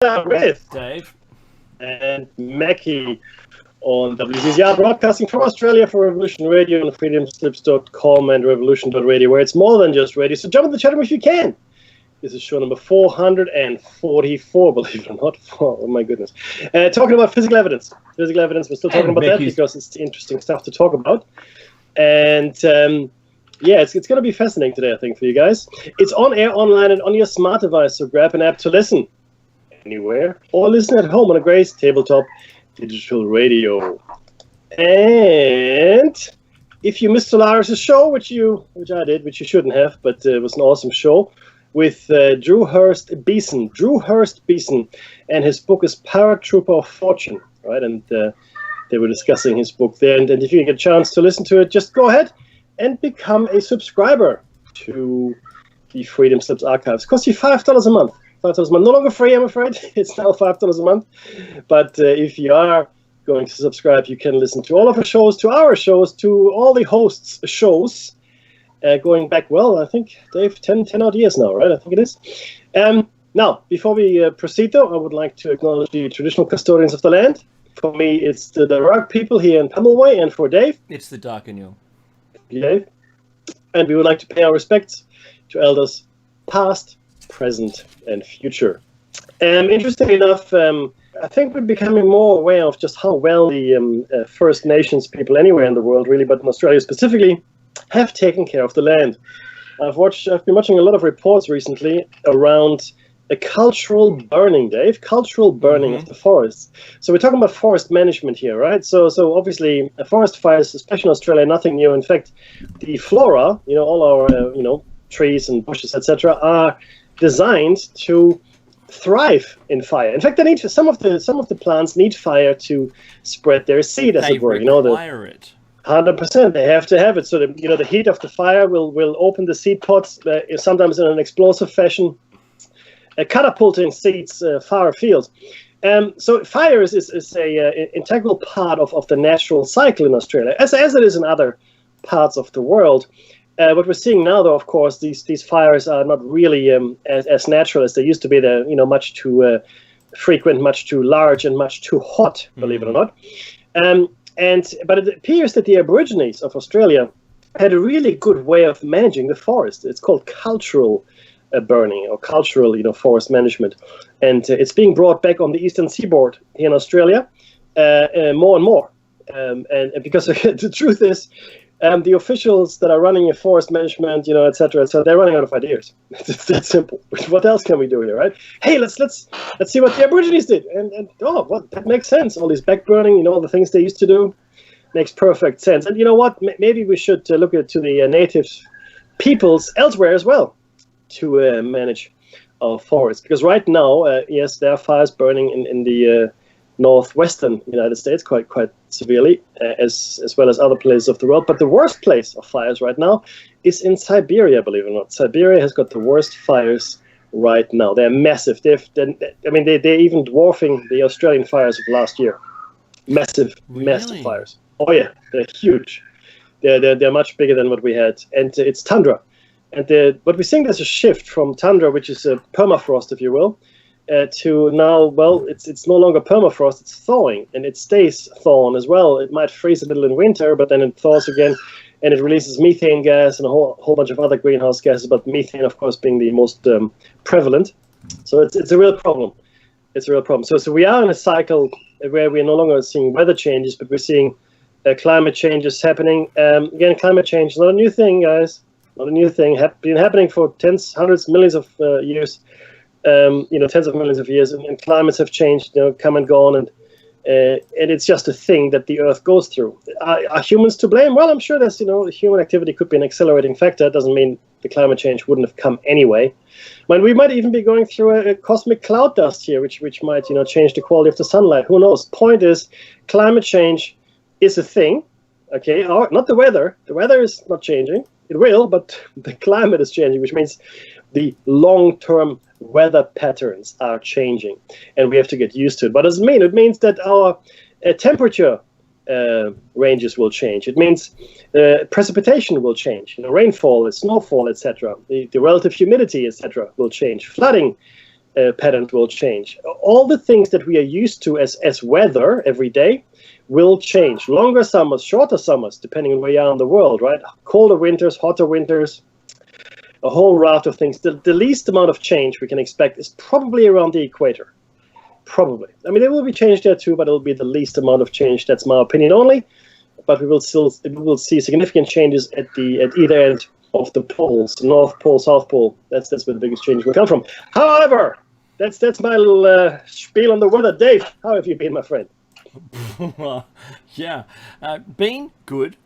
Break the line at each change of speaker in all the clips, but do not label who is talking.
with
Dave
and Mackie on WCCR, broadcasting from Australia for Revolution Radio on freedomslips.com and revolution.radio, where it's more than just radio. So jump in the chat room if you can. This is show number 444, believe it or not. Oh, my goodness. Talking about physical evidence. Physical evidence, we're still talking about that because it's interesting stuff to talk about. And yeah, it's going to be fascinating today, I think, for you guys. It's on air, online, and on your smart device, so grab an app to listen anywhere or listen at home on a Grace tabletop digital radio. And if you missed Solaris' show, which I did, which you shouldn't have, but it was an awesome show, with Drew Hurst Beeson. Drew Hurst Beeson, and his book is Paratrooper of Fortune, right? And they were discussing his book there. And if you get a chance to listen to it, just go ahead and become a subscriber to the Freedom Slips archives. It costs you $5 a month. $5 a month. No longer free, I'm afraid. It's now $5 a month. But if you are going to subscribe, you can listen to all of our shows, to our shows, to all the hosts' shows. Going back, well, I think, Dave, 10 odd years now, right? I think it is. Now, before we proceed, though, I would like to acknowledge the traditional custodians of the land. For me, it's the Darug people here in Pemulwuy, and for Dave,
it's the Darkinul.
Dave. And we would like to pay our respects to elders past, present, and future. Interestingly enough, I think we're becoming more aware of just how well the First Nations people anywhere in the world, really, but in Australia specifically, have taken care of the land. I've been watching a lot of reports recently around a cultural burning, Dave, cultural burning of the forests. So we're talking about forest management here, right? So obviously, forest fires, especially in Australia, nothing new. In fact, the flora, all our trees and bushes, etc., are designed to thrive in fire. In fact, they need some of the plants need fire to spread their seed, as it were.
They require it.
100%. They have to have it. So the heat of the fire will open the seed pods, sometimes in an explosive fashion, catapulting seeds far afield. So fire is a integral part of the natural cycle in Australia, as it is in other parts of the world. What we're seeing now, though, of course, these fires are not really as natural as they used to be. They're much too frequent, much too large, and much too hot, believe it or not. But it appears that the Aborigines of Australia had a really good way of managing the forest. It's called cultural burning or cultural, forest management, and it's being brought back on the eastern seaboard here in Australia more and more. And because the truth is, the officials that are running forest management, etc., they're running out of ideas. It's that simple. What else can we do here, right? Hey, let's see what the Aborigines did, and that makes sense. All this backburning, all the things they used to do, makes perfect sense. And you know what? Maybe we should look to the native peoples elsewhere as well to manage our forests, because right now, yes, there are fires burning in the northwestern United States quite severely, as well as other places of the world. But the worst place of fires right now is in Siberia, believe it or not. Siberia has got the worst fires right now. They're massive. They're even dwarfing the Australian fires of last year. Massive fires. Oh yeah, they're huge. They're much bigger than what we had, and it's tundra. And what we're seeing, there's a shift from tundra, which is a permafrost, if you will, to now, well, it's no longer permafrost, it's thawing, and it stays thawing as well. It might freeze a little in winter, but then it thaws again, and it releases methane gas and a whole bunch of other greenhouse gases, but methane, of course, being the most prevalent. So it's a real problem. It's a real problem. So we are in a cycle where we're no longer seeing weather changes, but we're seeing climate changes happening. Again, climate change is not a new thing, guys. Not a new thing. Been happening for hundreds, millions of years. Tens of millions of years, and climates have changed, come and gone, and it's just a thing that the Earth goes through. Are humans to blame? Well, I'm sure there's, human activity could be an accelerating factor. It doesn't mean the climate change wouldn't have come anyway. We might even be going through a cosmic cloud dust here, which might, change the quality of the sunlight. Who knows? Point is, climate change is a thing, okay? Not the weather. The weather is not changing. It will, but the climate is changing, which means the long-term weather patterns are changing, and we have to get used to it. What does it mean? It means that our temperature ranges will change. It means precipitation will change. Rainfall, snowfall, etc. The relative humidity, etc. will change. Flooding pattern will change. All the things that we are used to as weather every day will change. Longer summers, shorter summers, depending on where you are in the world, right? Colder winters, hotter winters, a whole raft of things. The least amount of change we can expect is probably around the equator. Probably. I mean, there will be change there too, but it will be the least amount of change. That's my opinion only. But we will see significant changes at either end of the poles, North Pole, South Pole. That's where the biggest change will come from. However, that's my little spiel on the weather. Dave, how have you been, my friend?
Yeah, been good.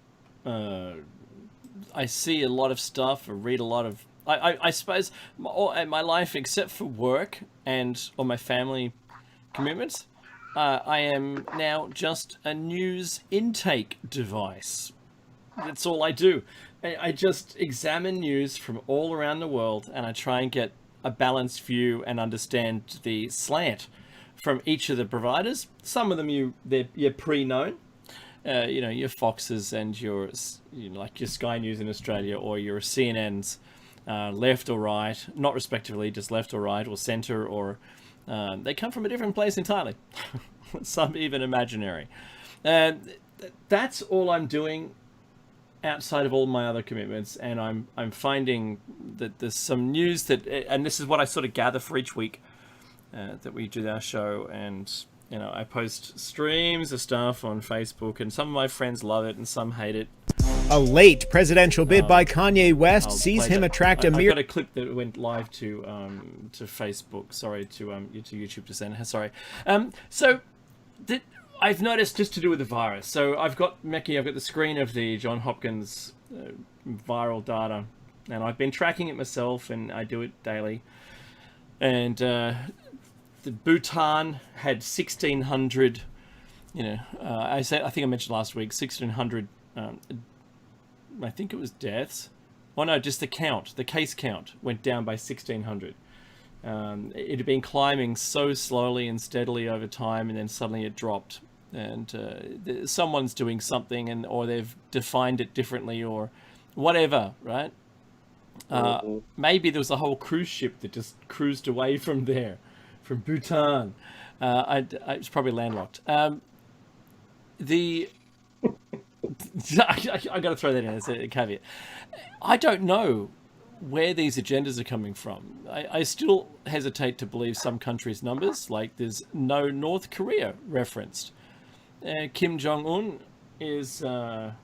I see a lot of stuff. I read a lot of. I suppose my life, except for work or my family commitments, I am now just a news intake device. That's all I do. I just examine news from all around the world, and I try and get a balanced view and understand the slant from each of the providers. Some of them you're pre-known, your Foxes and like your Sky News in Australia, or your CNNs, left or right, not respectively, just left or right or centre, or they come from a different place entirely. Some even imaginary. That's all I'm doing outside of all my other commitments, and I'm finding that there's some news and this is what I sort of gather for each week that we do our show, and I post streams of stuff on Facebook, and some of my friends love it and some hate it.
A late presidential bid by Kanye West sees him attract a
I've got a clip that went live to Facebook. Sorry, to YouTube to send. Sorry. I've noticed, just to do with the virus. So I've got the screen of the Johns Hopkins viral data, and I've been tracking it myself, and I do it daily. And the Bhutan had 1,600. I think I mentioned last week 1,600. I think it was deaths. Oh no, just the case count went down by 1,600. It had been climbing so slowly and steadily over time, and then suddenly it dropped. And someone's doing something, or they've defined it differently, or whatever, right? Maybe there was a whole cruise ship that just cruised away from Bhutan. It's probably landlocked. I got to throw that in as a caveat. I don't know where these agendas are coming from. I still hesitate to believe some countries' numbers. Like, there's no North Korea referenced. Kim Jong-un is, not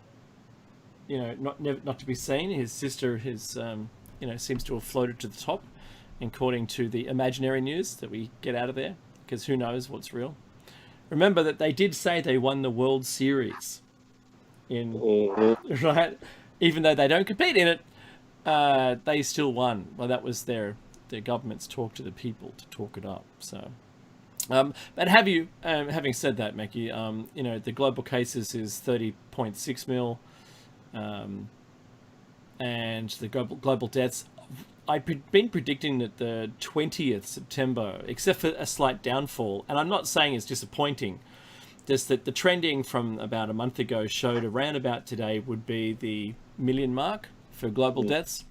to be seen. His sister seems to have floated to the top, according to the imaginary news that we get out of there, because who knows what's real. Remember that they did say they won the World Series right? Even though they don't compete in it, they still won. Well, that was their government's talk to the people to talk it up. So, but having said that, Mackie, the global cases is 30.6 mil, and the global deaths. I've been predicting that the 20th September, except for a slight downfall, and I'm not saying it's disappointing, just that the trending from about a month ago showed around about today would be the million mark for global deaths,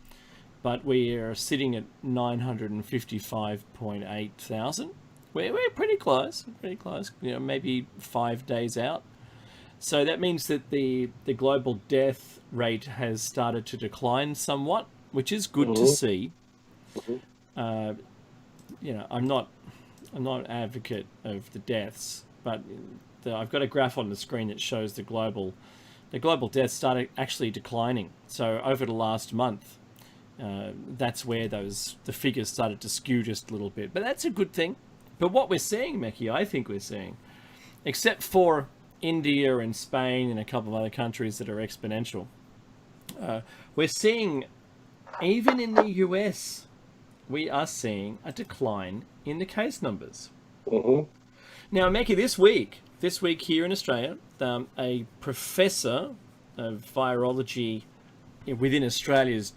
but we are sitting at 955.8 thousand. We're pretty close, maybe 5 days out. So that means that the global death rate has started to decline somewhat, which is good to see. I'm not an advocate of the deaths, but I've got a graph on the screen that shows the global deaths started actually declining. So over the last month, that's where the figures started to skew just a little bit. But that's a good thing. But what we're seeing, Mackie, I think we're seeing, except for India and Spain and a couple of other countries that are exponential, we're seeing, even in the US, we are seeing a decline in the case numbers. Now, Mackie, this week here in Australia, a professor of virology within Australia's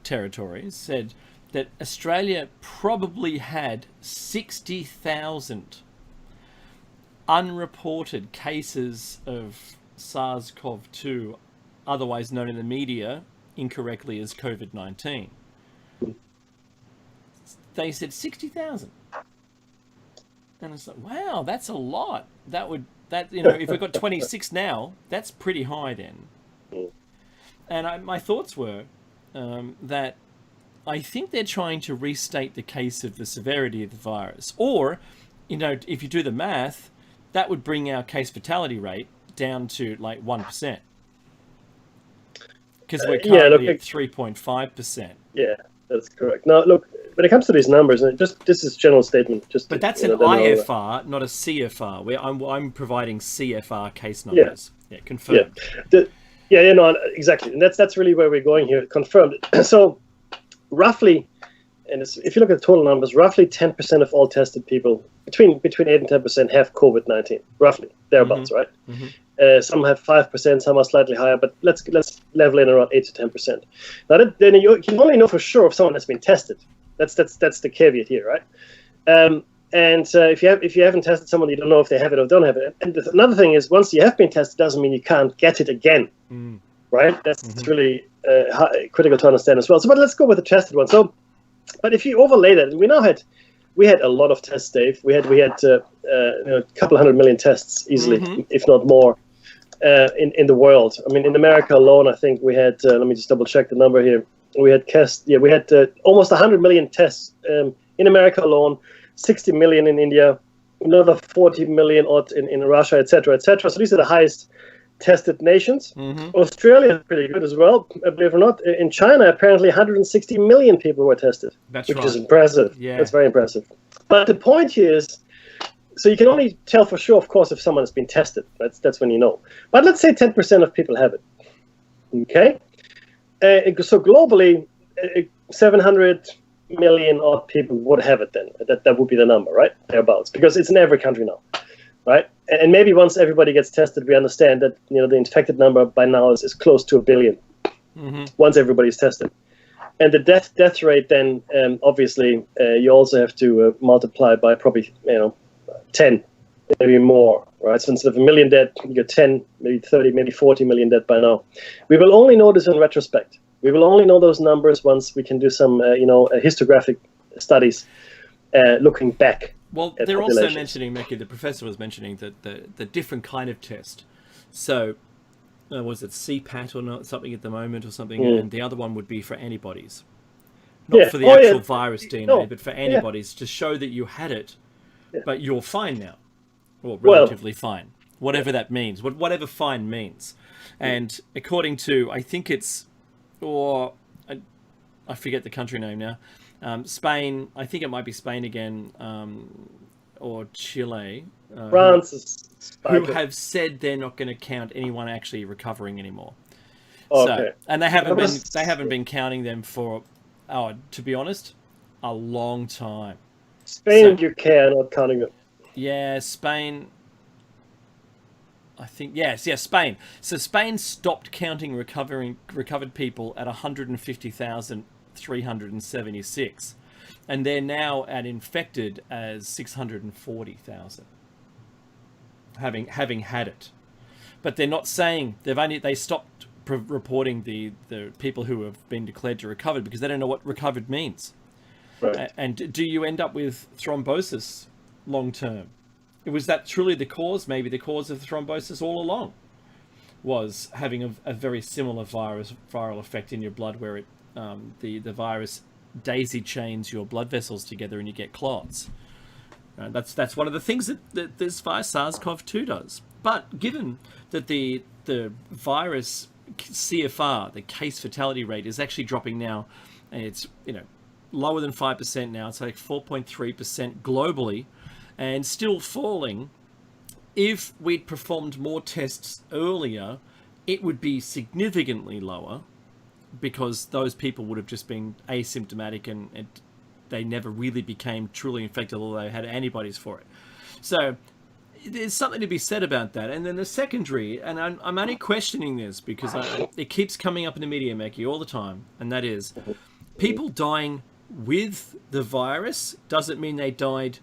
territory said that Australia probably had 60,000 unreported cases of SARS-CoV-2, otherwise known in the media incorrectly as COVID-19. they said 60,000. And it's like, wow, that's a lot. If we've got 26 now, that's pretty high then. And my thoughts were that I think they're trying to restate the case of the severity of the virus. Or, if you do the math, that would bring our case fatality rate down to like 1%. Because we're currently at 3.5%.
Yeah, that's correct. Now, look, when it comes to these numbers, and this is a general statement.
But that's an IFR, not a CFR. Where I'm providing CFR case numbers. Yeah, confirmed.
Exactly, and that's really where we're going here. Confirmed. So, roughly, and if you look at the total numbers, roughly 10% of all tested people, between 8 and 10%, have COVID-19. Roughly, thereabouts, right? Mm-hmm. Some have 5%, some are slightly higher, but let's level in around 8 to 10%. Now, then you can only know for sure if someone has been tested. That's the caveat here, right? If you haven't tested someone, you don't know if they have it or don't have it. And another thing is, once you have been tested, doesn't mean you can't get it again, right? That's really critical to understand as well. So, but let's go with the tested one. So, but if you overlay that, we had a lot of tests, Dave. We had a couple 100 million tests easily, if not more, in the world. I mean, in America alone, I think we had. Let me just double check the number here. We had almost 100 million tests in America alone, 60 million in India, another 40 million odd in Russia, etc., etc. So these are the highest tested nations. Australia is pretty good as well, believe it or not. In China, apparently 160 million people were tested, which is impressive. Yeah. That's very impressive. But the point here is, so you can only tell for sure, of course, if someone has been tested. That's when you know. But let's say 10% of people have it. Okay? So globally, 700 million odd people would have it then. That would be the number, right? Thereabouts. Because it's in every country now, right? And maybe once everybody gets tested, we understand that the infected number by now is close to 1 billion. Once everybody's tested. And the death rate then, obviously, you also have to multiply by probably 10, maybe more, right? So instead of 1 million dead, you get 10, maybe 30, maybe 40 million dead by now. We will only know this in retrospect. We will only know those numbers once we can do some, histographic studies looking back.
Well, they're also mentioning, Mekki, the professor was mentioning that the different kind of test. So, was it CPAT or not, something at the moment or something? And the other one would be for antibodies. Not for the actual virus DNA, but for antibodies to show that you had it, but you're fine now. Or relatively fine. Whatever that means. Whatever fine means. And according to, I think it's, I forget the country name now. Spain, I think it might be Spain again, or Chile, who have said they're not going to count anyone actually recovering anymore. Okay. So, and they haven't been counting them for, to be honest, a long time.
Spain and UK are not counting them.
Yeah, Spain. I think Spain. So Spain stopped counting recovered people at 150,376, and they're now at infected as 640,000, having had it. But they're not saying they stopped reporting the people who have been declared to recovered because they don't know what recovered means. Right. And do you end up with thrombosis long term? Was that truly the cause? Maybe the cause of thrombosis all along was having a very similar viral effect in your blood, where it the virus daisy chains your blood vessels together and you get clots. That's one of the things that this virus SARS-CoV-2 does. But given that the virus CFR, the case fatality rate, is actually dropping now, and it's lower than 5% now. It's like 4.3% globally. And still falling. If we'd performed more tests earlier, it would be significantly lower, because those people would have just been asymptomatic and they never really became truly infected, although they had antibodies for it. So there's something to be said about that. And then the secondary, and I'm only questioning this because it keeps coming up in the media, Mekki, all the time, and that is people dying with the virus doesn't mean they died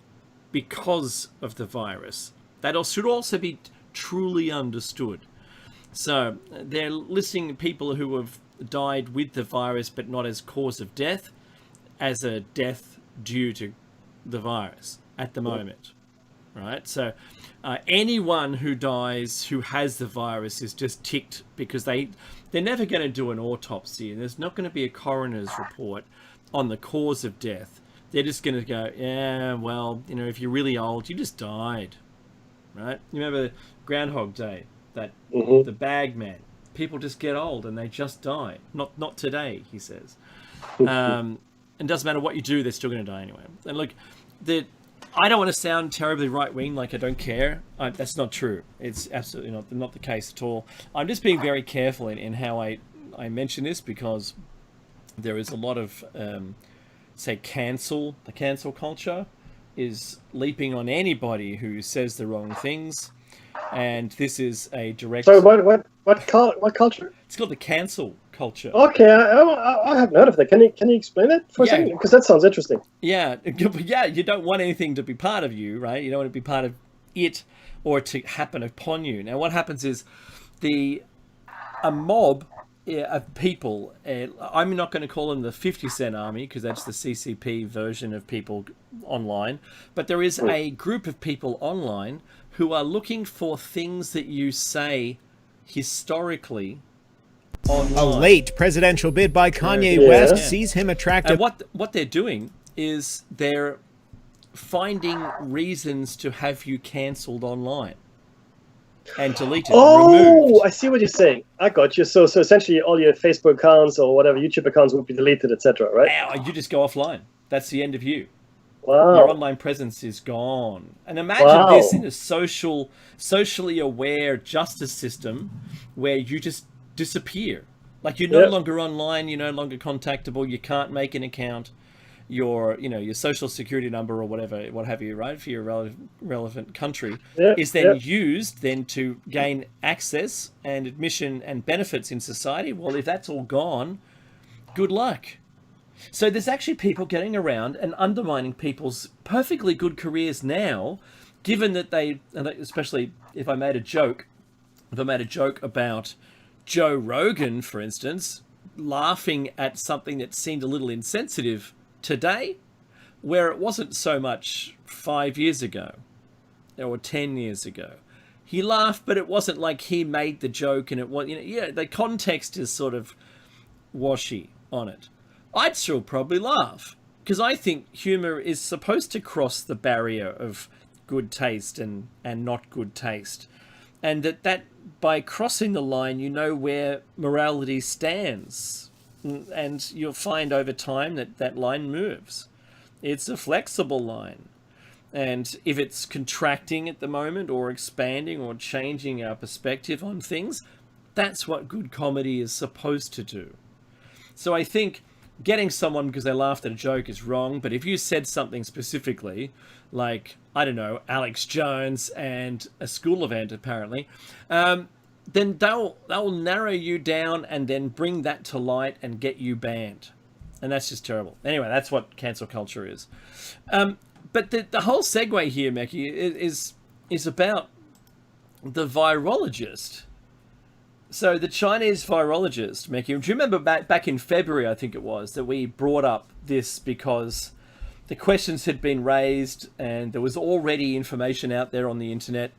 because of the virus. That should also be truly understood. So they're listing people who have died with the virus but not as cause of death, as a death due to the virus at the moment, right? So anyone who dies who has the virus is just ticked because they're never going to do an autopsy, and there's not going to be a coroner's report on the cause of death. They're just going to go, yeah, well, you know, if you're really old, you just died, right? You remember Groundhog Day, that the bag man. People just get old and they just die. Not today, he says. And it doesn't matter what you do, they're still going to die anyway. And look, I don't want to sound terribly right-wing, like I don't care. That's not true. It's absolutely not the case at all. I'm just being very careful in how I mention this, because there is a lot of, say, the cancel culture is leaping on anybody who says the wrong things. And this is a direct...
Sorry, what culture?
It's called the cancel culture.
Okay, I haven't heard of that. Can you explain it for a second? Because that sounds interesting.
Yeah, you don't want anything to be part of you, right? You don't want to be part of it or to happen upon you. Now, what happens is a mob of people, I'm not going to call them the 50 Cent Army, because that's the CCP version of people online, but there is a group of people online who are looking for things that you say historically online.
A late presidential bid by Kanye West sees him attractive.
And what they're doing is they're finding reasons to have you cancelled online and deleted. Removed.
I see what you're saying. I got you. So essentially all your Facebook accounts or whatever YouTube accounts would be deleted, etc., right?
Now you just go offline. That's the end of you.
Wow.
Your online presence is gone. And imagine this in a socially aware justice system where you just disappear. Like you're no longer online, you're no longer contactable, you can't make an account. Your social security number or what have you, right, for your relevant country is then used then to gain access and admission and benefits in society. Well, if that's all gone, good luck. So there's actually people getting around and undermining people's perfectly good careers now, given that especially if I made a joke about Joe Rogan, for instance, laughing at something that seemed a little insensitive today, where it wasn't so much 5 years ago or 10 years ago. He laughed, but it wasn't like he made the joke, and it was, the context is sort of washy on it. I'd still probably laugh, because I think humor is supposed to cross the barrier of good taste and not good taste. And that by crossing the line, you know where morality stands. And you'll find over time that line moves. It's a flexible line. And if it's contracting at the moment or expanding or changing our perspective on things, that's what good comedy is supposed to do. So I think getting someone because they laughed at a joke is wrong, but if you said something specifically, like, I don't know, Alex Jones and a school event apparently, then they'll narrow you down and then bring that to light and get you banned. And that's just terrible. Anyway, that's what cancel culture is. But the whole segue here, Mackie, is about the virologist. So the Chinese virologist, Mackie, do you remember back in February, I think it was, that we brought up this because the questions had been raised and there was already information out there on the internet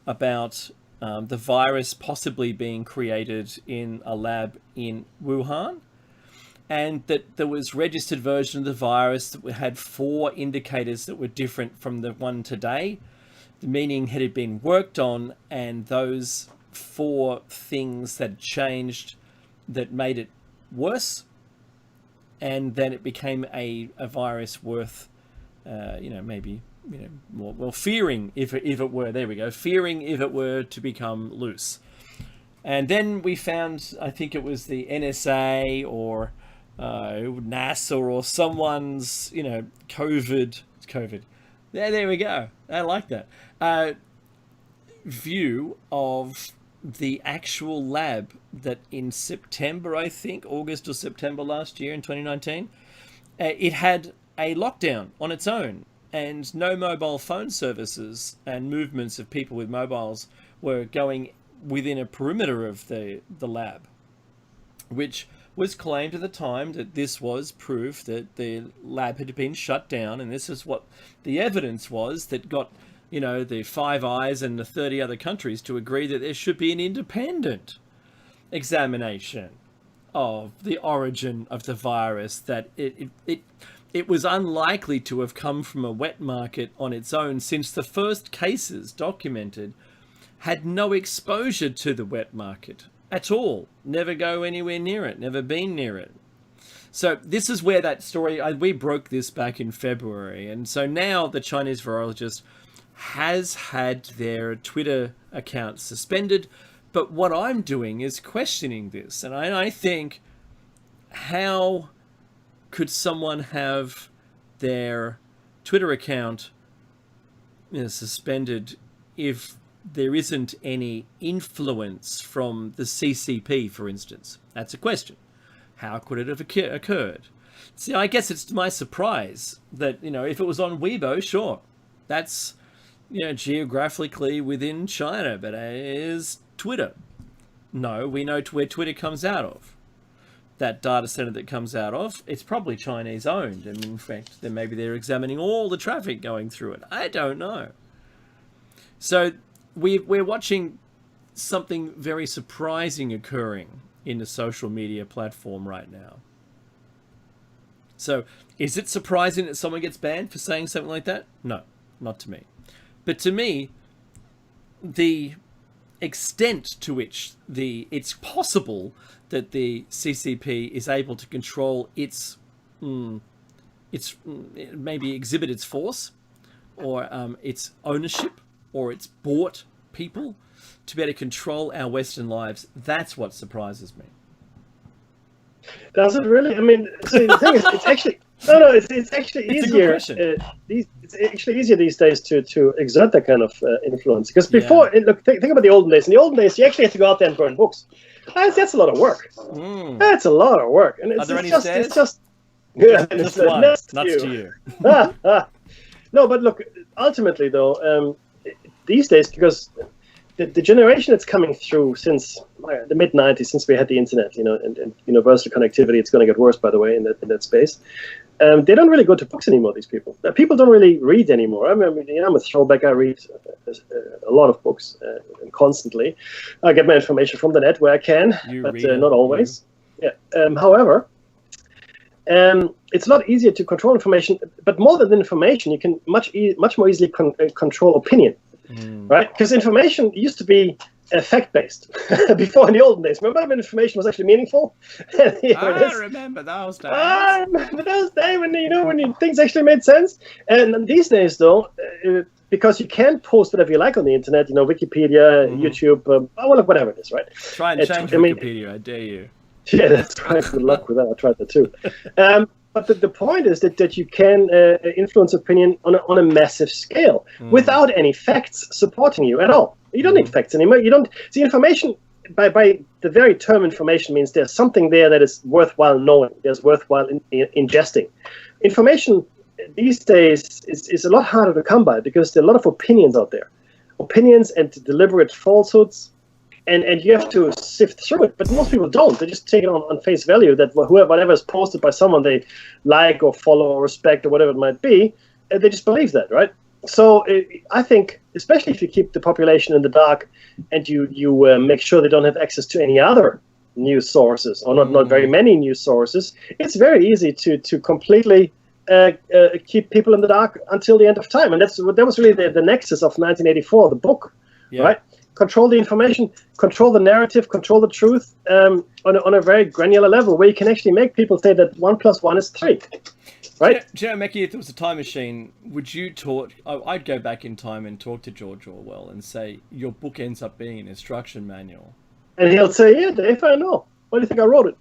about the virus possibly being created in a lab in Wuhan, and that there was registered version of the virus that had 4 indicators that were different from the one today, meaning had it been worked on, and those 4 things that changed that made it worse, and then it became a virus worth fearing if it were, there we go, fearing if it were to become loose. And then we found, I think it was the NSA or NASA or someone's, COVID. There we go. I like that. View of the actual lab that in September, I think, August or September last year in 2019, it had a lockdown on its own, and no mobile phone services and movements of people with mobiles were going within a perimeter of the lab, which was claimed at the time that this was proof that the lab had been shut down, and this is what the evidence was that got, the Five Eyes and the 30 other countries to agree that there should be an independent examination of the origin of the virus, that it was unlikely to have come from a wet market on its own, since the first cases documented had no exposure to the wet market at all. Never go anywhere near it, never been near it. So this is where that story, we broke this back in February. And so now the Chinese virologist has had their Twitter account suspended. But what I'm doing is questioning this. And I think, how could someone have their Twitter account suspended if there isn't any influence from the CCP, for instance? That's a question. How could it have occurred? See, I guess it's to my surprise that, if it was on Weibo, sure, that's, geographically within China, but is Twitter? No, we know where Twitter comes out of. That data center that comes out of, it's probably Chinese owned. And in fact, then maybe they're examining all the traffic going through it. I don't know. So we're watching something very surprising occurring in the social media platform right now. So is it surprising that someone gets banned for saying something like that? No, not to me. But to me, the extent to which it's possible that the CCP is able to control its maybe exhibit its force, or its ownership, or its bought people to be able to control our Western lives, that's what surprises me.
Does it really? I mean, see, the thing is, it's actually it's actually easier. It's actually easier these days to exert that kind of influence, because before, look, think about the olden days. In the olden days, you actually had to go out there and burn books. That's a lot of work. That's a lot of work. And
Are there any stairs?
It's just one.
Nuts to you.
No, but look, ultimately though, these days, because the generation that's coming through since the mid-90s, since we had the internet, and universal connectivity, it's going to get worse, by the way, in that space. They don't really go to books anymore, these people. People don't really read anymore. I mean, I'm a throwback. I read a lot of books and constantly. I get my information from the net where I can, but not always. Yeah. However, it's a lot easier to control information, but more than information, you can much more easily control opinion. Right? Because information used to be fact-based before, in the olden days. Remember when information was actually meaningful?
I remember those days.
I remember those days when things actually made sense. And these days, though, because you can post whatever you like on the internet, Wikipedia, YouTube, whatever it is, right?
Try and change Wikipedia, I dare you.
Yeah, that's right. Good luck with that. I tried that too. But the point is that you can influence opinion on a massive scale without any facts supporting you at all. You don't need facts anymore. You don't see information. By the very term information means there's something there that is worthwhile knowing. There's worthwhile ingesting. Information these days is a lot harder to come by, because there are a lot of opinions out there, opinions and deliberate falsehoods. And you have to sift through it, but most people don't. They just take it on face value that whatever is posted by someone they like or follow or respect or whatever it might be, they just believe that, right? So I think, especially if you keep the population in the dark and you make sure they don't have access to any other news sources, or not very many news sources, it's very easy to completely keep people in the dark until the end of time. And that was really the nexus of 1984, the book, right? Control the information, control the narrative, control the truth on a very granular level, where you can actually make people say that 1 + 1 is 3, right?
Mickey, if there was a time machine, would you talk? I'd go back in time and talk to George Orwell and say, your book ends up being an instruction manual.
And he'll say, yeah, Dave, I know. Why do you think I wrote it?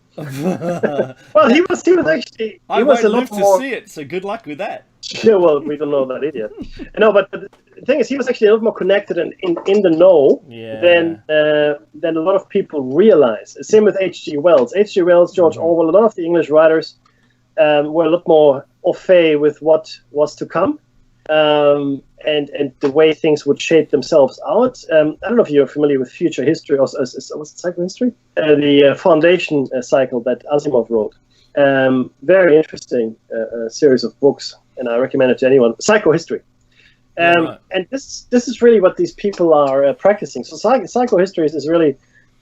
Well, he was actually...
I won't live to see it, so good luck with that.
Yeah, well, we don't know that idiot. No, but the thing is, he was actually a little more connected and in the know than a lot of people realize. Same with H.G. Wells. H.G. Wells, George Orwell, a lot of the English writers were a lot more au fait with what was to come. and the way things would shape themselves out. I don't know if you're familiar with future history or was it psychohistory? The Foundation cycle that Asimov wrote. Very interesting series of books, and I recommend it to anyone. Psychohistory.
Right.
And this is really what these people are practicing. So psychohistory is really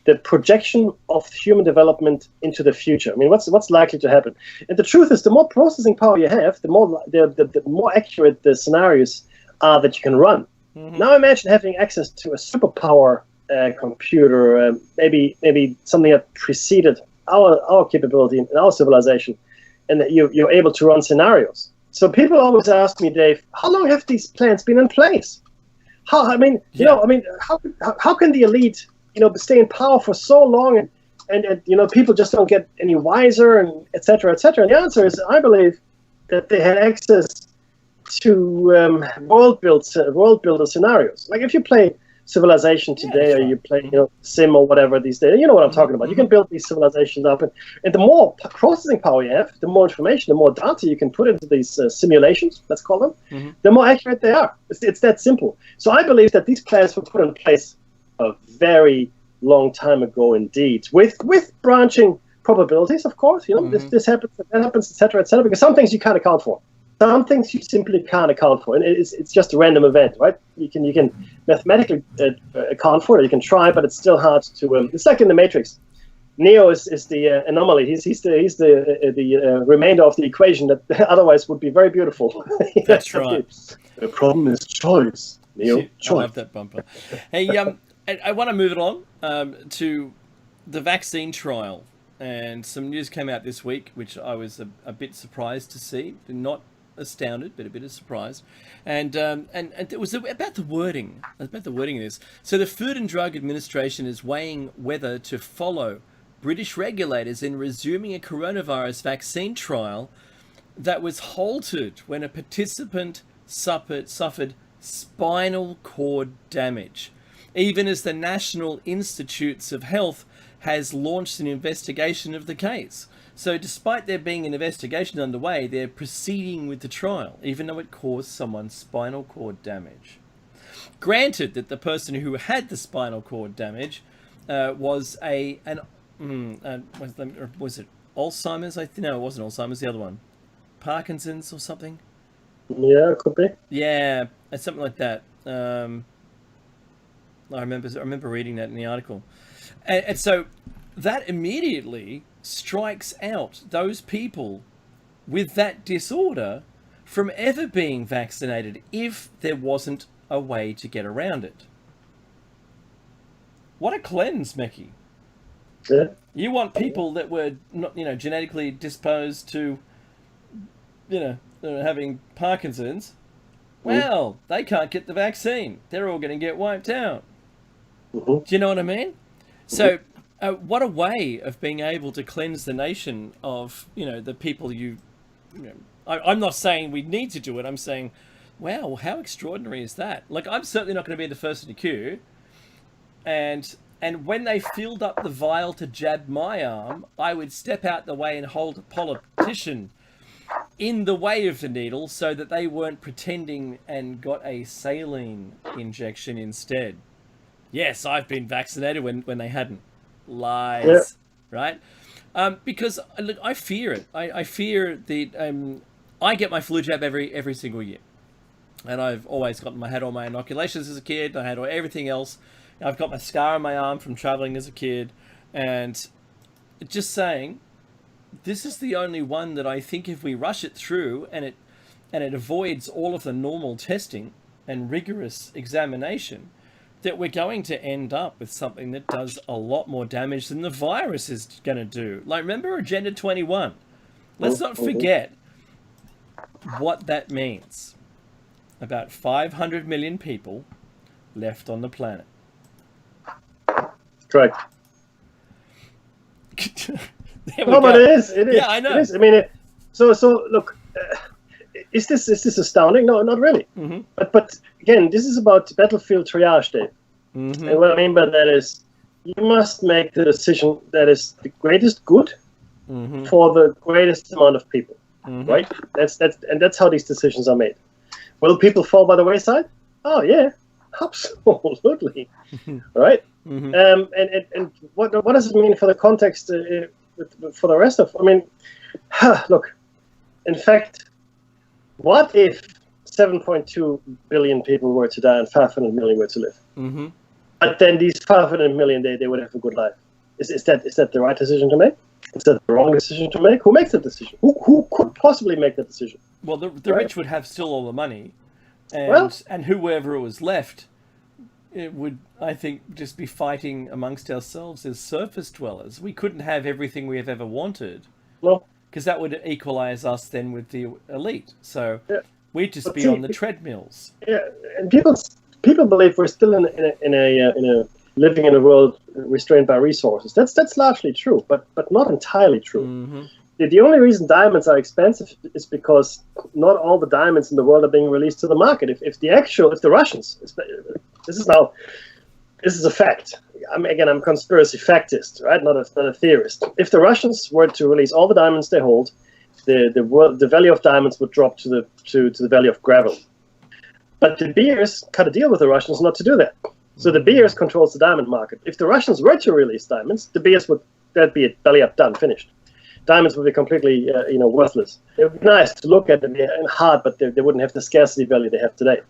the projection of human development into the future. I mean, what's likely to happen? And the truth is, the more processing power you have, the more accurate the scenarios are that you can run. Mm-hmm. Now imagine having access to a superpower computer, maybe something that preceded our capability in our civilization, and that you're able to run scenarios. So people always ask me, Dave, how long have these plans been in place? How can the elite, stay in power for so long, and people just don't get any wiser, and et cetera, et cetera? And the answer is, I believe that they had access to world builder scenarios. Like if you play Civilization today, or you play Sim or whatever these days, you know what I'm talking about. You can build these civilizations up, and the more processing power you have, the more information, the more data you can put into these simulations, let's call them, the more accurate they are. It's that simple. So I believe that these plans were put in place a very long time ago indeed, with branching probabilities, of course. This happens, that happens, etc., because some things you can't account for. Some things you simply can't account for, and it's just a random event, right? You can mathematically account for it. You can try, but it's still hard to. It's like in the Matrix. Neo is the anomaly. He's the remainder of the equation that otherwise would be very beautiful.
That's right.
The problem is choice. Neo, choice.
I love that bumper. Hey, I want to move it on to the vaccine trial, and some news came out this week, which I was a bit surprised to see. Not astounded, but a bit of surprise, and it was about the wording. About the wording of this. So the Food and Drug Administration is weighing whether to follow British regulators in resuming a coronavirus vaccine trial that was halted when a participant suffered spinal cord damage, even as the National Institutes of Health has launched an investigation of the case. So despite there being an investigation underway, they're proceeding with the trial, even though it caused someone spinal cord damage. Granted that the person who had the spinal cord damage was was it Alzheimer's? No, it wasn't Alzheimer's, the other one. Parkinson's or something?
Yeah, it could be.
Yeah, something like that. I remember reading that in the article. And so that immediately strikes out those people with that disorder from ever being vaccinated if there wasn't a way to get around it. What a cleanse, Mecky.
Yeah.
You want people that were not, genetically disposed to, having Parkinson's. Well, they can't get the vaccine. They're all going to get wiped out. Do you know what I mean? So, what a way of being able to cleanse the nation of, the people I'm not saying we need to do it. I'm saying, wow, how extraordinary is that? Like, I'm certainly not going to be the first in the queue. And when they filled up the vial to jab my arm, I would step out the way and hold a politician in the way of the needle so that they weren't pretending and got a saline injection instead. Yes, I've been vaccinated when they hadn't. Lies, right? Because look, I fear it. I fear the. I get my flu jab every single year, and I've always had all my inoculations as a kid. I had everything else. I've got my scar on my arm from traveling as a kid, and just saying, this is the only one that I think if we rush it through and it avoids all of the normal testing and rigorous examination, that we're going to end up with something that does a lot more damage than the virus is going to do. Like, remember Agenda 21? Let's not forget what that means. About 500 million people left on the planet.
Correct.
No,
but it is. It is.
Yeah, I know.
It is. I mean, so look, is this astounding? No, not really. Mm-hmm. But again, this is about battlefield triage, Dave. Mm-hmm. And what I mean by that is, you must make the decision that is the greatest good for the greatest amount of people, right? That's how these decisions are made. Will people fall by the wayside? Oh yeah, absolutely. Right. And what does it mean for the context for the rest of? I mean, look. In fact, what if 7.2 billion people were to die and 500 million were to live? But then these 500 million, they would have a good life. Is that the right decision to make? Is that the wrong decision to make? Who makes the decision? Who could possibly make that decision?
Well, the rich would have still all the money, and whoever was left, it would, I think, just be fighting amongst ourselves as surface dwellers. We couldn't have everything we have ever wanted.
No.
Because that would equalize us then with the elite. So we'd just be on the treadmills.
Yeah, and people believe we're still in a living in a world restrained by resources. That's largely true, but not entirely true. The only reason diamonds are expensive is because not all the diamonds in the world are being released to the market. If the Russians, this is a fact. I'm conspiracy factist, right? Not a theorist. If the Russians were to release all the diamonds they hold, the value of diamonds would drop to the value of gravel. But De Beers cut a deal with the Russians not to do that. So De Beers controls the diamond market. If the Russians were to release diamonds, De Beers that'd be it, belly up, done, finished. Diamonds would be completely worthless. It would be nice to look at and hard, but they wouldn't have the scarcity value they have today.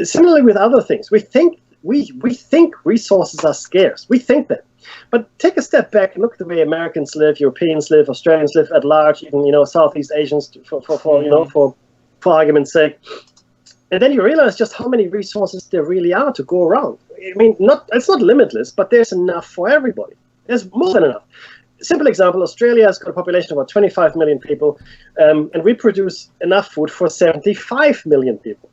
Similarly with other things, we think resources are scarce. We think that. But take a step back and look at the way Americans live, Europeans live, Australians live at large, even Southeast Asians for argument's sake. And then you realize just how many resources there really are to go around. I mean, it's not limitless, but there's enough for everybody. There's more than enough. Simple example, Australia has got a population of about 25 million people, and we produce enough food for 75 million people.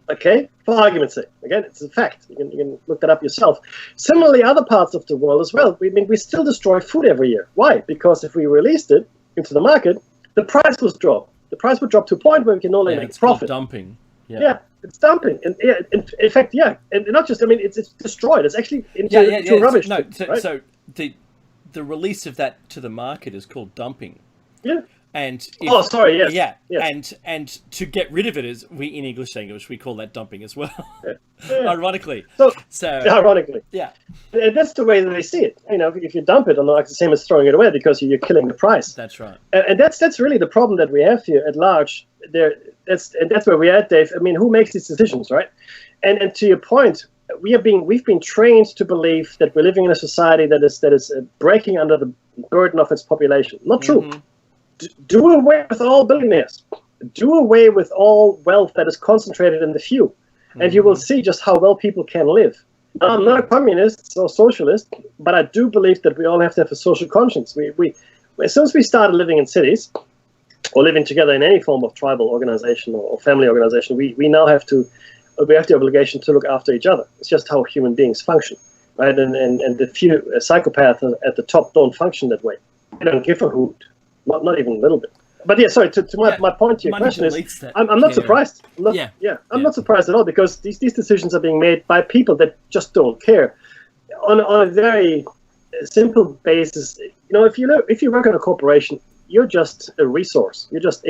Okay, for argument's sake. Again, it's a fact. You can look that up yourself. Similarly, other parts of the world as well. We still destroy food every year. Why? Because if we released it into the market, the price would drop. The price would drop to a point where we can no longer make profit.
It's dumping.
Yeah, it's dumping. And in fact, and not just. I mean, it's destroyed. It's actually into rubbish.
So the release of that to the market is called dumping.
Yeah.
And and to get rid of it is in English we call that dumping as well. Ironically.
Ironically.
Yeah.
And that's the way that they see it. If you dump it, it's the same as throwing it away because you're killing the price.
That's right.
And that's really the problem that we have here at large. That's where we're at, Dave. I mean, who makes these decisions, right? And to your point, we've been trained to believe that we're living in a society that is breaking under the burden of its population. Not true. Do away with all billionaires. Do away with all wealth that is concentrated in the few. And you will see just how well people can live. I'm not a communist or socialist, but I do believe that we all have to have a social conscience. As soon as we started living in cities, or living together in any form of tribal organization or family organization, we now have the obligation to look after each other. It's just how human beings function, right? And the few psychopaths at the top don't function that way. They don't give a hoot. Not even a little bit. But sorry, to my point to your question is, I'm not surprised. I'm not surprised at all because these decisions are being made by people that just don't care. On a very simple basis, if you work in a corporation, you're just a resource. You're just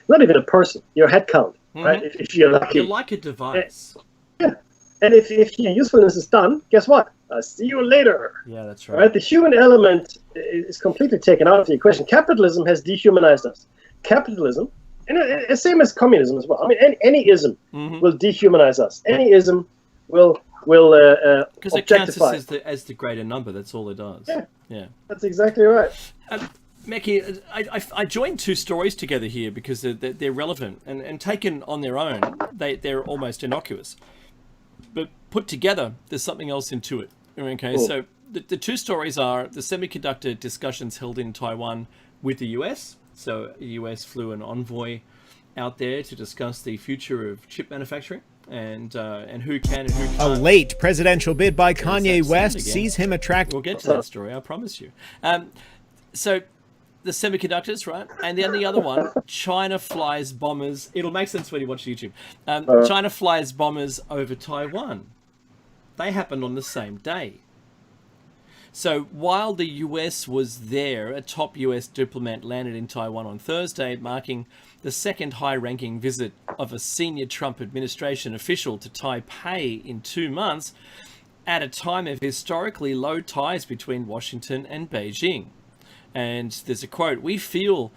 not even a person. You're a head count, right? If you're lucky.
You're like a device.
And if your usefulness is done, guess what? I'll see you later.
Yeah, that's right.
Right? The human element is completely taken out of the equation. Capitalism has dehumanized us. Capitalism, and same as communism as well. I mean, any ism will dehumanize us. Any ism will
because it counts us as the greater number. That's all it does. Yeah.
That's exactly right.
Meki, I joined two stories together here because they're relevant and taken on their own, they're almost innocuous. But put together, there's something else into it. Okay, cool. So the two stories are the semiconductor discussions held in Taiwan with the US. So the US flew an envoy out there to discuss the future of chip manufacturing and who can and who can't.
A late presidential bid by Kanye West sees him attract.
We'll get to that story, I promise you. So the semiconductors, right? And then the other one, China flies bombers. It'll make sense when you watch YouTube. China flies bombers over Taiwan. They happened on the same day. So while the US was there, a top US diplomat landed in Taiwan on Thursday, marking the second high-ranking visit of a senior Trump administration official to Taipei in 2 months, at a time of historically low ties between Washington and Beijing. And there's a quote, "We feel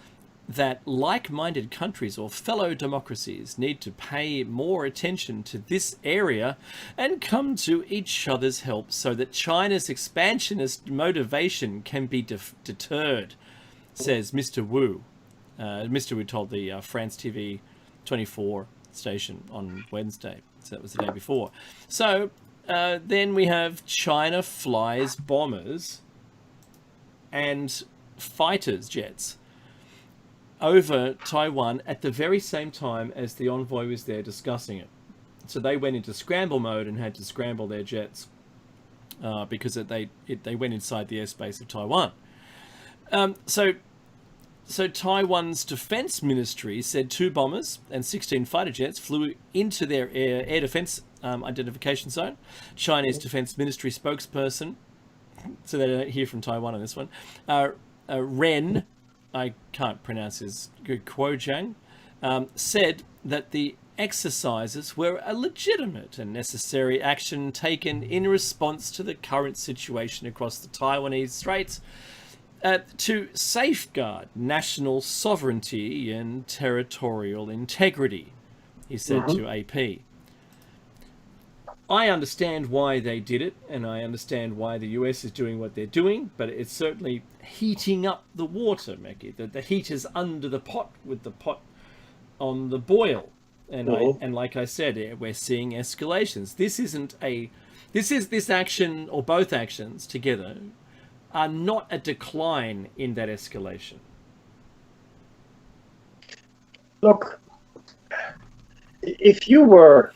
that like-minded countries or fellow democracies need to pay more attention to this area and come to each other's help so that China's expansionist motivation can be deterred," says Mr. Wu. Mr. Wu told the France TV 24 station on Wednesday. So that was the day before. So then we have China flies bombers and fighters jets over Taiwan at the very same time as the envoy was there discussing it. So they went into scramble mode and had to scramble their jets because they went inside the airspace of Taiwan. So Taiwan's defense ministry said 2 bombers and 16 fighter jets flew into their air defense identification zone. Chinese defense ministry spokesperson, so they don't hear from Taiwan on this one, Ren, I can't pronounce his Kuojang, said that the exercises were a legitimate and necessary action taken in response to the current situation across the Taiwanese Straits to safeguard national sovereignty and territorial integrity, he said to AP. I understand why they did it, and I understand why the US is doing what they're doing, but it's certainly heating up the water, Mackie. The heat is under the pot with the pot on the boil. And like I said, we're seeing escalations. This action, or both actions together, are not a decline in that escalation.
Look, if you were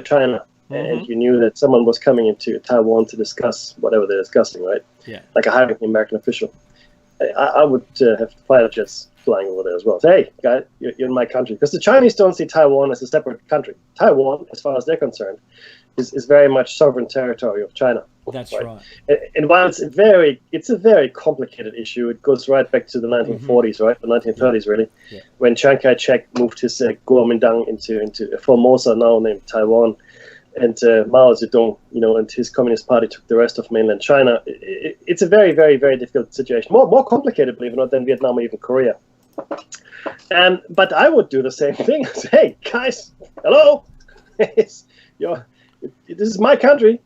China, and you knew that someone was coming into Taiwan to discuss whatever they're discussing, right?
Yeah.
Like a high-ranking American official, I would have fighter jets flying over there as well. Say, hey, guy, you're in my country. Because the Chinese don't see Taiwan as a separate country. Taiwan, as far as they're concerned, is very much sovereign territory of China.
That's right.
And while it's a very complicated issue, it goes right back to the 1940s, right? The 1930s, really, when Chiang Kai-shek moved his Kuomintang into Formosa, now named Taiwan. And Mao Zedong, and his Communist Party took the rest of mainland China. It's a very, very, very difficult situation. More complicated, believe it or not, than Vietnam or even Korea. But I would do the same thing. Say, hey, guys, hello. This is my country.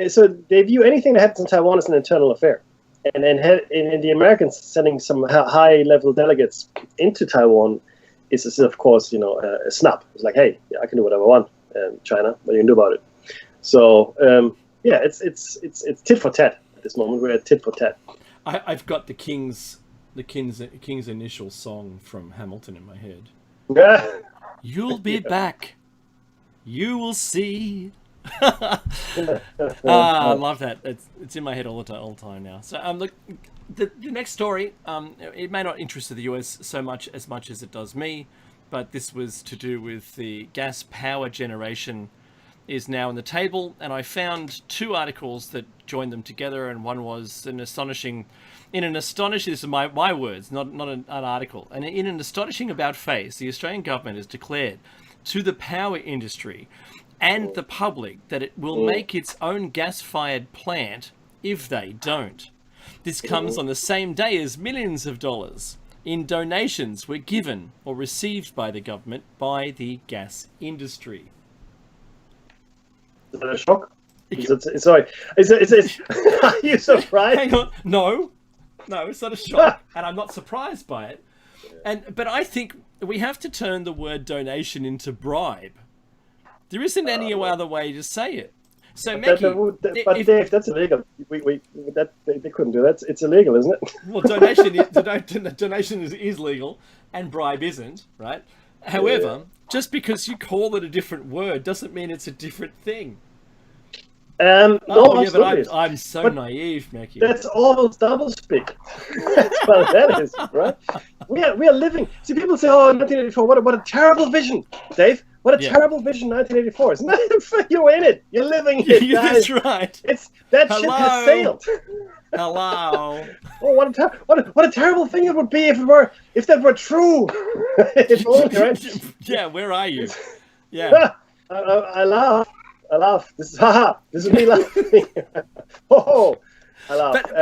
So they view anything that happens in Taiwan as an internal affair. And the Americans sending some high-level delegates into Taiwan is of course, a snap. It's like, hey, I can do whatever I want. China, what are you gonna do about it? So it's tit for tat at this moment. We're at tit for tat.
I've got the King's initial song from Hamilton in my head. You'll be back. You will see. I love that. It's in my head all the time now. So look, the next story. It may not interest the US so much as it does me. But this was to do with the gas power generation is now on the table. And I found 2 articles that joined them together. And one was this is my words, not an article. And in an astonishing about face, the Australian government has declared to the power industry and the public that it will make its own gas-fired plant if they don't. This comes on the same day as millions of dollars in donations were given or received by the government by the gas industry.
Is that a shock? Sorry. Are you surprised?
Hang on. No, it's not a shock, and I'm not surprised by it. But I think we have to turn the word donation into bribe. There isn't any other way to say it. So, Mackie,
Dave, that's illegal. They couldn't do that. It's illegal, isn't it?
Well, donation is legal, and bribe isn't, right? However, just because you call it a different word doesn't mean it's a different thing.
But
I'm so naive, Mackie.
That's almost doublespeak. That's what that is, right? We are living. See, people say, "Oh, 1984, what a terrible vision, Dave." What a terrible vision, 1984. Isn't that? You're in it. You're living it, guys.
That's right.
That ship has sailed.
Hello.
Oh, what a terrible thing it would be if that were true. If only, right?
Yeah, where are you? Yeah.
I laugh. This is me laughing. Oh, I laugh.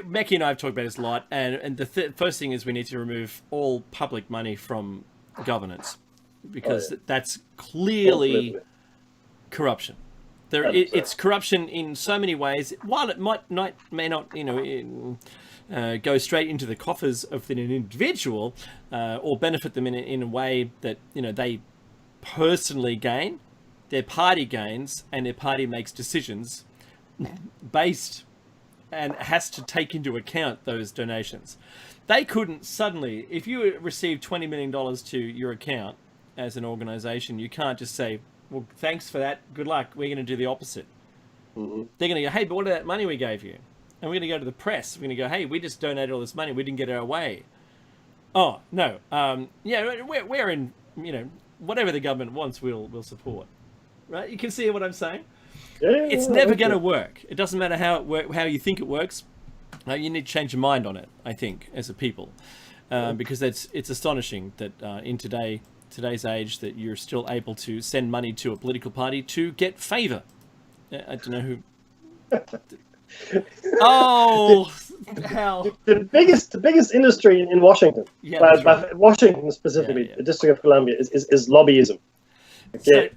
Mackie and I have talked about this a lot, and the first thing is we need to remove all public money from governance, because that's clearly corruption. It's corruption in so many ways. While it may not, go straight into the coffers of an individual, or benefit them in a way that they personally gain, their party gains, and their party makes decisions based and has to take into account those donations. They couldn't suddenly, if you received $20 million to your account as an organization, you can't just say, well, thanks for that, good luck, we're going to do the opposite. Mm-hmm. They're going to go, hey, but what of that money we gave you? And we're going to go to the press. We're going to go, hey, we just donated all this money, we didn't get our way. Oh, no. We're in, whatever the government wants, we'll support. Right? You can see what I'm saying? It's never going to work. It doesn't matter how you think it works. You need to change your mind on it, I think, as a people, because it's astonishing that in today's age that you're still able to send money to a political party to get favor. I don't know who. Oh, hell!
The biggest industry in Washington, Washington specifically, the District of Columbia, is lobbyism. Okay.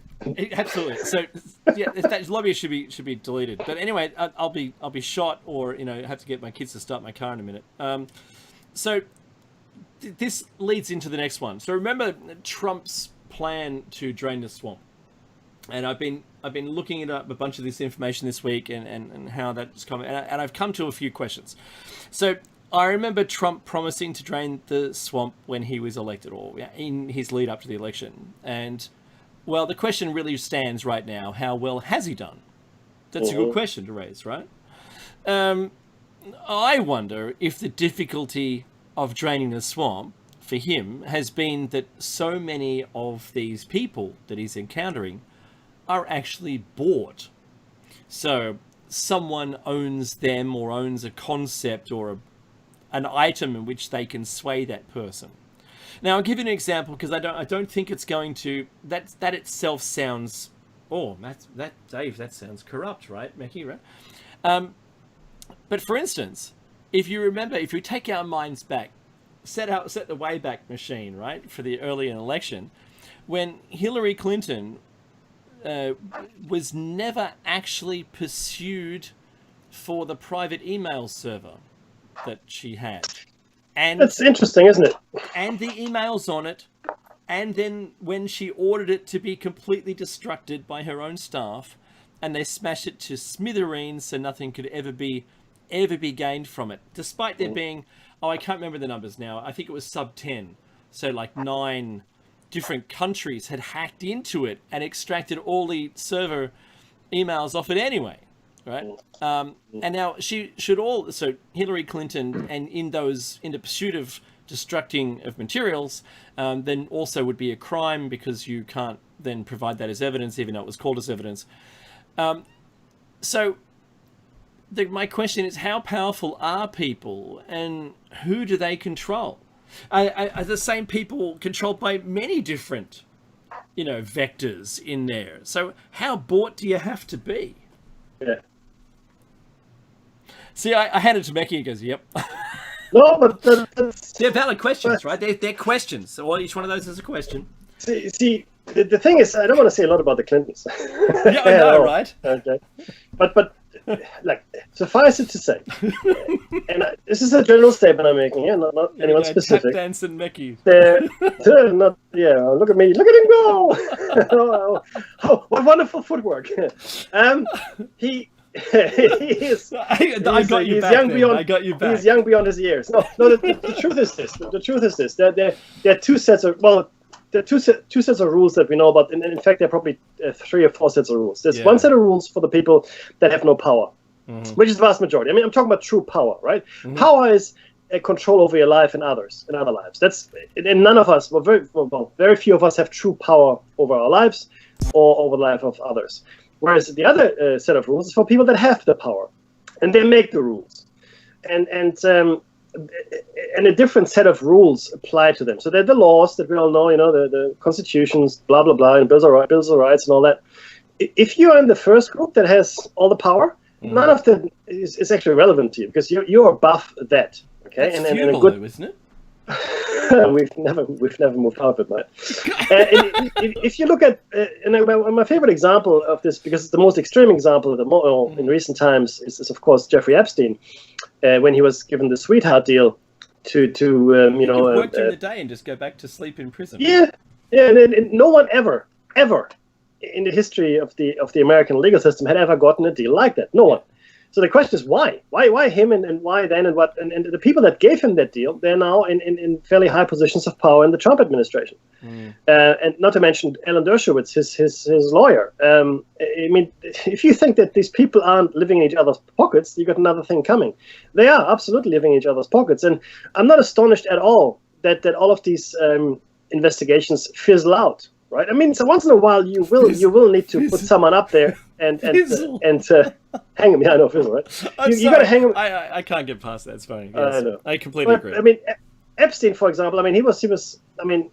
Absolutely. So that lobby should be deleted. But anyway, I'll be shot, or have to get my kids to start my car in a minute. So this leads into the next one. So remember Trump's plan to drain the swamp, and I've been looking it up, a bunch of this information this week, and how that's coming, and I've come to a few questions. So I remember Trump promising to drain the swamp when he was elected, or in his lead up to the election, and well, the question really stands right now: how well has he done? That's a good question to raise, right? I wonder if the difficulty of draining the swamp for him has been that so many of these people that he's encountering are actually bought. So someone owns them, or owns a concept or an item in which they can sway that person. Now, I'll give you an example, because I don't think it's going to, that itself sounds, Dave, that sounds corrupt, right, Mackie, right? But for instance, if you remember, if we take our minds back, set the Wayback Machine, right, for the early election, when Hillary Clinton was never actually pursued for the private email server that she had. And
that's interesting, isn't it?
And the emails on it, and then when she ordered it to be completely destructed by her own staff, and they smashed it to smithereens so nothing could ever be gained from it, despite there being, I can't remember the numbers now, I think it was sub 10, so like 9 different countries had hacked into it and extracted all the server emails off it anyway. Right, and now so Hillary Clinton, and in the pursuit of destructing of materials, then also would be a crime, because you can't then provide that as evidence, even though it was called as evidence. So my question is, how powerful are people, and who do they control? Are the same people controlled by many different, vectors in there? So how bought do you have to be?
Yeah.
See, I handed it to Mackie and goes, yep.
No, but
they're valid questions, right? They're questions. So each one of those is a question.
See, the thing is, I don't want to say a lot about the Clintons.
Yeah, I know, right?
Okay. But like, suffice it to say, and this is a general statement I'm making here, not anyone specific.
Tap dancing Mackie.
Look at me, look at him go! What wonderful footwork! He's young beyond his years. No. The truth is this. The truth is this. There are two sets of two sets of rules that we know about. And in fact, there are probably 3 or 4 sets of rules. There's one set of rules for the people that have no power, which is the vast majority. I mean, I'm talking about true power, right? Mm-hmm. Power is a control over your life and others and other lives. And none of us, very few of us have true power over our lives or over the life of others. Whereas the other set of rules is for people that have the power, and they make the rules, and a different set of rules apply to them. So they're the laws that we all know, the constitutions, blah blah blah, and bills of rights and all that. If you're in the first group that has all the power, none of that is actually relevant to you, because you're above that. Okay,
that's feudal, though, isn't it?
we've never moved out of it, mate. If you look at my favorite example of this, because it's the most extreme example in recent times, is of course Jeffrey Epstein, when he was given the sweetheart deal to
work during the day and just go back to sleep in prison.
Yeah, and no one ever in the history of the American legal system had ever gotten a deal like that. No one. So the question is why? Why him, and why then, and what? And the people that gave him that deal, they're now in fairly high positions of power in the Trump administration. And not to mention Alan Dershowitz, his lawyer. I mean, if you think that these people aren't living in each other's pockets, you got another thing coming. They are absolutely living in each other's pockets, and I'm not astonished at all that all of these investigations fizzle out. Right. I mean, so once in a while you will need to put someone up there and hang him. Yeah, I know, fizzle, right? You got to hang him.
I can't get past that. It's funny.
Yes.
I know. I completely agree.
I mean, Epstein, for example. I mean, he was. I mean,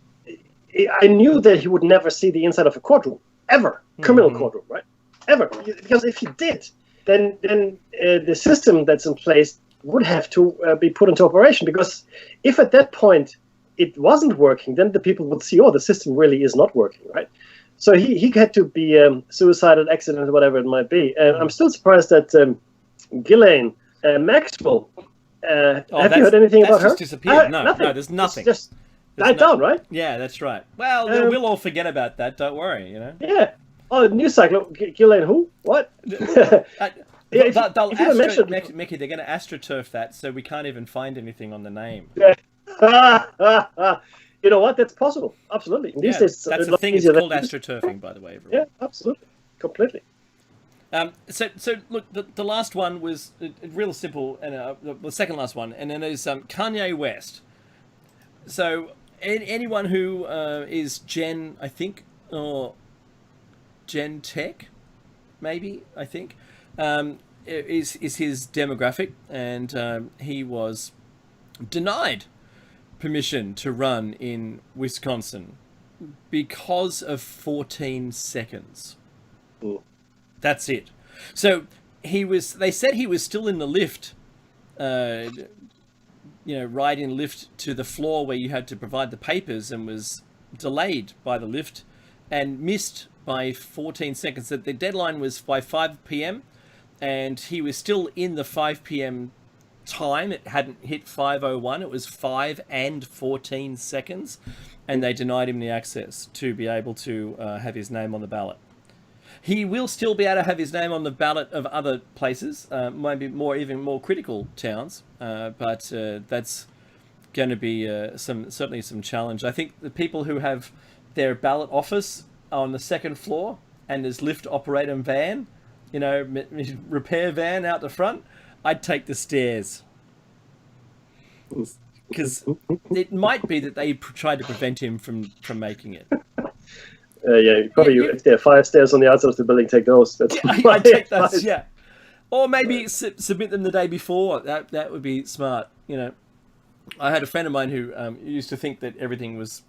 I knew that he would never see the inside of a courtroom ever, criminal courtroom, right? Ever, because if he did, then the system that's in place would have to be put into operation. Because if at that point it wasn't working, then the people would see, the system really is not working, right? So he had to be suicidal, accident, whatever it might be. I'm still surprised that Ghislaine Maxwell. Have you heard anything about her?
Just disappeared. No, there's nothing.
It's just died down, right?
Yeah, that's right. Well, we'll all forget about that. Don't worry,
Yeah. Oh, the news cycle. Ghislaine who? What?
Mickey, they're going to astroturf that, so we can't even find anything on the name.
Yeah. You know what? That's possible. Absolutely. These days,
that's the thing. It's called astroturfing, by the way. Everyone.
Yeah, absolutely, completely.
So look, the last one was real simple, and the second last one, and then there's Kanye West. So anyone who is Gen, I think, or Gen Tech, maybe, I think, is his demographic, and he was denied permission to run in Wisconsin because of 14 seconds.
Ooh.
That's it. So they said he was still in the lift, riding lift to the floor where you had to provide the papers, and was delayed by the lift and missed by 14 seconds. That the deadline was by 5 p.m. and he was still in the 5 p.m. time. It hadn't hit 5:01. It was 5 and 14 seconds, and they denied him the access to be able to have his name on the ballot. He will still be able to have his name on the ballot of other places, maybe even more critical towns, but that's going to be certainly some challenge. I think the people who have their ballot office on the second floor and there's lift operator van, repair van out the front, I'd take the stairs, because it might be that they tried to prevent him from making it.
If there are 5 stairs on the outside of the building, take those.
I'd take those, yeah. Or maybe submit them the day before. That would be smart. I had a friend of mine who used to think that everything was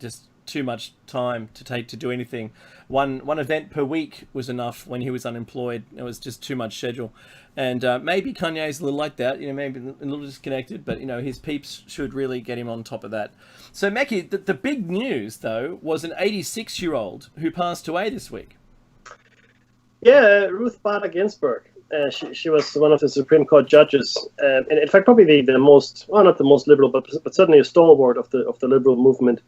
just too much time to take to do anything. One event per week was enough when he was unemployed. It was just too much schedule. And maybe Kanye's a little like that, maybe a little disconnected, but his peeps should really get him on top of that. So Mackie, the big news though was an 86-year-old who passed away this week.
Yeah, Ruth Bader Ginsburg. She was one of the Supreme Court judges, and in fact probably the most, well, not the most liberal, but certainly a stalwart of the liberal movement.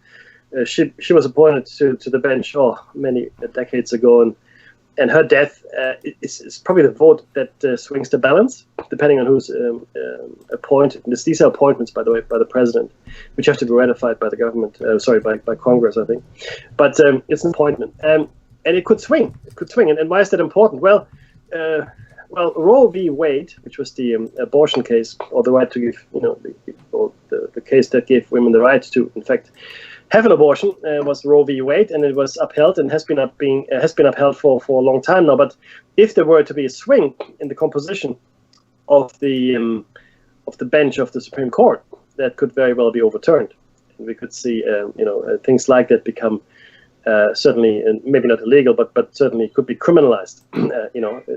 She was appointed to the bench many decades ago, and her death is probably the vote that swings the balance, depending on who's appointed. These are appointments, by the way, by the president, which have to be ratified by the government. By Congress, I think. But it's an appointment, and it could swing. And why is that important? Well, well, Roe v. Wade, which was the abortion case, or the right to give, the case that gave women the right to, in fact, have an abortion, was Roe v. Wade, and it was upheld and has been upheld for a long time now. But if there were to be a swing in the composition of the bench of the Supreme Court, that could very well be overturned, and we could see things like that become certainly, and maybe not illegal, but certainly could be criminalized.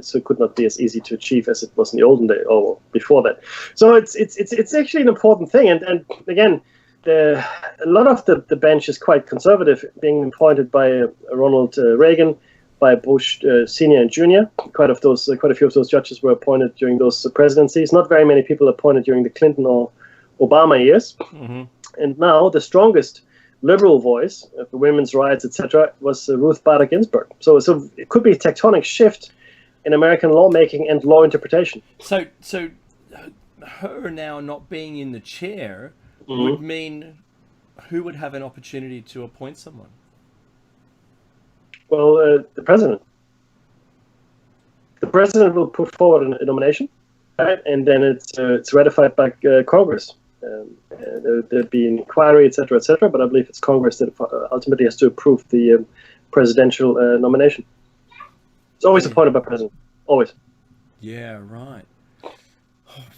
So it could not be as easy to achieve as it was in the olden days or before that. So it's actually an important thing, and again, a lot of the bench is quite conservative, being appointed by Ronald Reagan, by Bush Senior and Junior. Quite a few of those judges were appointed during those presidencies. Not very many people appointed during the Clinton or Obama years. Mm-hmm. And now the strongest liberal voice for women's rights, etc., was Ruth Bader Ginsburg. So it could be a tectonic shift in American lawmaking and law interpretation.
So her now not being in the chair would mean who would have an opportunity to appoint someone?
Well, the president. The president will put forward a nomination, right? And then it's ratified by Congress. There'd be an inquiry, etc., but I believe it's Congress that ultimately has to approve the presidential nomination. It's always appointed by president, always.
Yeah, right.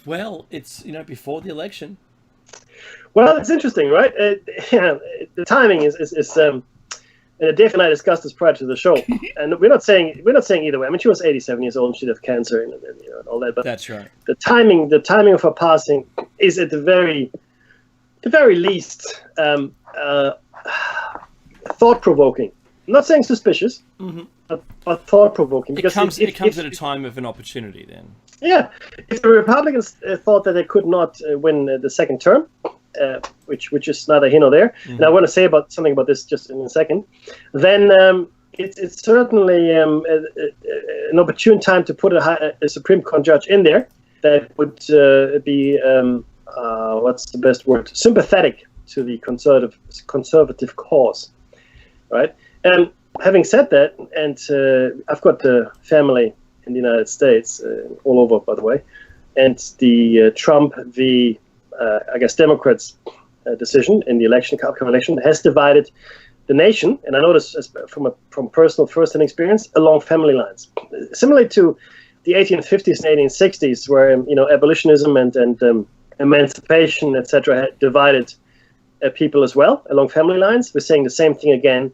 Well, it's before the election.
Well, it's interesting, right? The timing is and Dave and I discussed this prior to the show, and we're not saying either way. I mean, she was 87 years old and she'd have cancer and all that. But
that's right.
The timing of her passing is at the very least thought-provoking. I'm not saying suspicious, but thought-provoking.
It comes at a time of an opportunity, then.
Yeah, if the Republicans thought that they could not win the second term, which is neither here nor there, and I want to say something about this just in a second, then it's certainly an opportune time to put a Supreme Court judge in there that would be what's the best word? Sympathetic to the conservative cause, right? And having said that, and I've got family in the United States, all over, by the way, and the Trump v. Democrats decision in the upcoming election has divided the nation, and I know this from personal first-hand experience, along family lines. Similarly to the 1850s and 1860s, where abolitionism and emancipation, etc., had divided people as well along family lines. We're saying the same thing again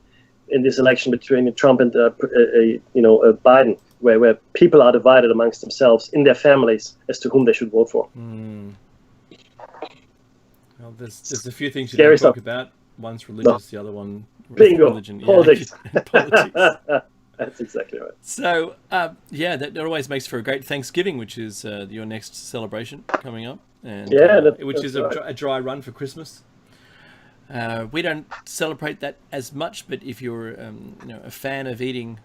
in this election between Trump and Biden, where people are divided amongst themselves in their families as to whom they should vote for.
Well, there's a few things you don't talk about. One's religious, the other one religion.
Politics.
Yeah, politics.
That's exactly right.
So, that always makes for a great Thanksgiving, which is your next celebration coming up, and which is a dry run for Christmas. We don't celebrate that as much, but if you're a fan of eating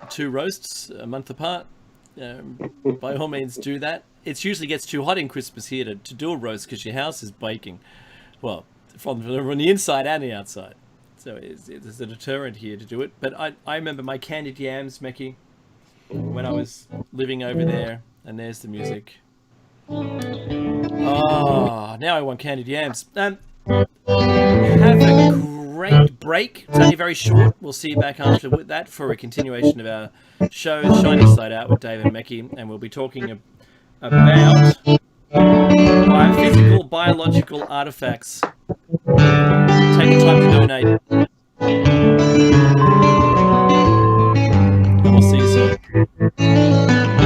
2 roasts a month apart, by all means do that. It usually gets too hot in Christmas here to do a roast because your house is baking, well, from the inside and the outside. So it's a deterrent here to do it. But I remember my candied yams, Mekki, when I was living over there, and there's the music. Oh, now I want candied yams. Have a great break. It's only very short. We'll see you back after with that for a continuation of our show, Shiny Side Out with Dave and Mekki, and we'll be talking about physical, biological artifacts. Take the time to donate. And we'll see you soon.